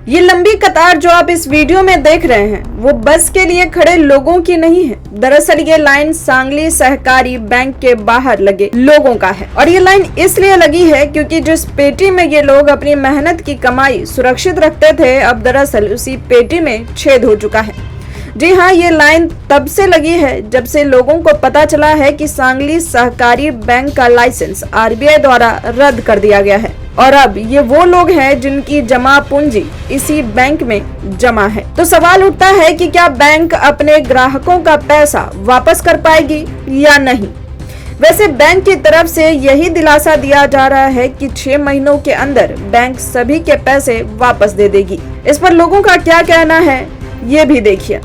ये लंबी कतार जो आप इस वीडियो में देख रहे हैं वो बस के लिए खड़े लोगों की नहीं है। दरअसल ये लाइन सांगली सहकारी बैंक के बाहर लगे लोगों का है और ये लाइन इसलिए लगी है क्योंकि जिस पेटी में ये लोग अपनी मेहनत की कमाई सुरक्षित रखते थे, अब दरअसल उसी पेटी में छेद हो चुका है। जी हाँ, ये लाइन तब से लगी है जब से लोगों को पता चला है कि सांगली सहकारी बैंक का लाइसेंस आरबीआई द्वारा रद्द कर दिया गया है और अब ये वो लोग हैं जिनकी जमा पूंजी इसी बैंक में जमा है। तो सवाल उठता है कि क्या बैंक अपने ग्राहकों का पैसा वापस कर पाएगी या नहीं। वैसे बैंक की तरफ से यही दिलासा दिया जा रहा है कि 6 महीनों के अंदर बैंक सभी के पैसे वापस दे देगी। इस पर लोगों का क्या कहना है ये भी देखिए।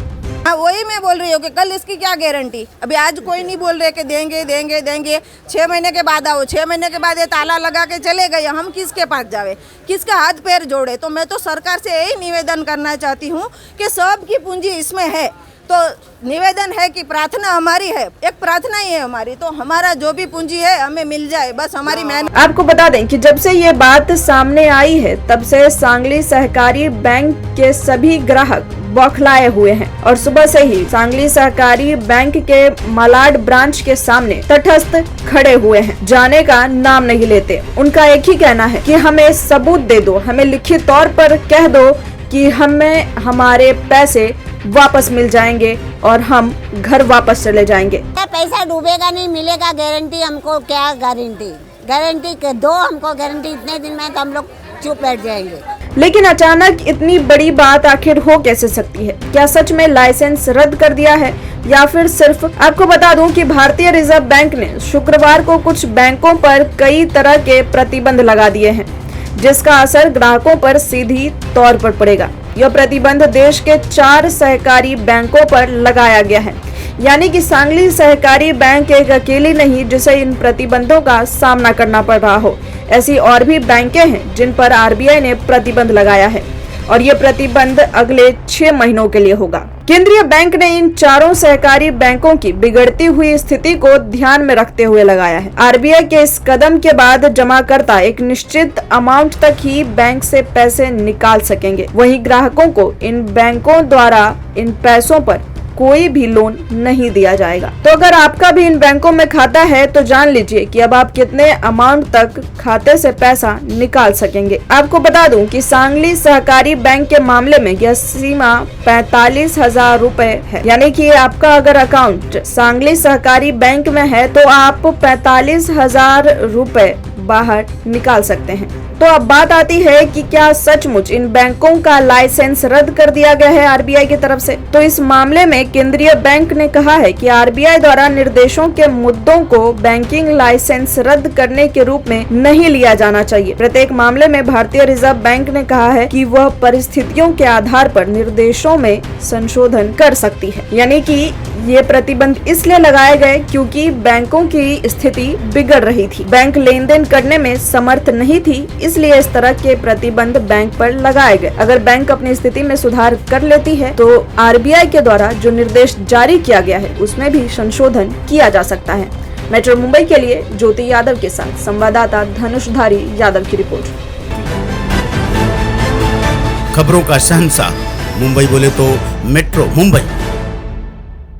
हाँ, वही मैं बोल रही हूँ कि कल इसकी क्या गारंटी। अभी आज कोई नहीं बोल रहे कि देंगे देंगे देंगे। 6 महीने के बाद आओ, 6 महीने के बाद ये ताला लगा के चले गए, हम किसके पास जावे, किसका हाथ पैर जोड़े। तो मैं तो सरकार से यही निवेदन करना चाहती हूँ कि सबकी पूंजी इसमें है। तो निवेदन है कि प्रार्थना हमारी है, एक प्रार्थना ही है हमारी, तो हमारा जो भी पूंजी है हमें मिल जाए, बस हमारी मेहनत। आपको बता दें कि जब से ये बात सामने आई है तब से सांगली सहकारी बैंक के सभी ग्राहक बौखलाए हुए हैं और सुबह से ही सांगली सहकारी बैंक के मलाड ब्रांच के सामने तटस्थ खड़े हुए हैं, जाने का नाम नहीं लेते। उनका एक ही कहना है कि हमें सबूत दे दो, हमें लिखित तौर पर कह दो कि हमें हमारे पैसे वापस मिल जाएंगे और हम घर वापस चले जाएंगे। पैसा डूबेगा नहीं, मिलेगा गारंटी। हमको क्या गारंटी दो हमको गारंटी, इतने दिन में तो हम लोग चुप बैठ जाएंगे। लेकिन अचानक इतनी बड़ी बात आखिर हो कैसे सकती है? क्या सच में लाइसेंस रद्द कर दिया है या फिर सिर्फ? आपको बता दूं कि भारतीय रिजर्व बैंक ने शुक्रवार को कुछ बैंकों पर कई तरह के प्रतिबंध लगा दिए हैं, जिसका असर ग्राहकों पर सीधी तौर पर पड़ेगा। यह प्रतिबंध देश के 4 सहकारी बैंकों पर लगाया गया है, यानी कि सांगली सहकारी बैंक एक अकेली नहीं जिसे इन प्रतिबंधों का सामना करना पड़ रहा हो। ऐसी और भी बैंकें हैं जिन पर आरबीआई ने प्रतिबंध लगाया है और ये प्रतिबंध अगले 6 महीनों के लिए होगा। केंद्रीय बैंक ने इन 4 सहकारी बैंकों की बिगड़ती हुई स्थिति को ध्यान में रखते हुए लगाया है। आरबीआई के इस कदम के बाद जमाकर्ता एक निश्चित अमाउंट तक ही बैंक से पैसे निकाल सकेंगे। वहीं ग्राहकों को इन बैंकों द्वारा इन पैसों पर कोई भी लोन नहीं दिया जाएगा। तो अगर आपका भी इन बैंकों में खाता है तो जान लीजिए कि अब आप कितने अमाउंट तक खाते से पैसा निकाल सकेंगे। आपको बता दूं कि सांगली सहकारी बैंक के मामले में यह सीमा 45,000 रुपए है, यानी कि आपका अगर अकाउंट सांगली सहकारी बैंक में है तो आप 45,000 रुपए बाहर निकाल सकते हैं। तो अब बात आती है कि क्या सचमुच इन बैंकों का लाइसेंस रद्द कर दिया गया है आरबीआई की तरफ से? तो इस मामले में केंद्रीय बैंक ने कहा है कि आरबीआई द्वारा निर्देशों के मुद्दों को बैंकिंग लाइसेंस रद्द करने के रूप में नहीं लिया जाना चाहिए। प्रत्येक मामले में भारतीय रिजर्व बैंक ने कहा है कि वह परिस्थितियों के आधार पर निर्देशों में संशोधन कर सकती है, यानी कि ये प्रतिबंध इसलिए लगाए गए क्योंकि बैंकों की स्थिति बिगड़ रही थी, बैंक लेन देन करने में समर्थ नहीं थी, इसलिए इस तरह के प्रतिबंध बैंक पर लगाए गए। अगर बैंक अपनी स्थिति में सुधार कर लेती है तो आरबीआई के द्वारा जो निर्देश जारी किया गया है उसमें भी संशोधन किया जा सकता है। मेट्रो मुंबई के लिए ज्योति यादव के साथ संवाददाता धनुषधारी यादव की रिपोर्ट। खबरों का शहंशाह मुंबई बोले तो मेट्रो मुंबई।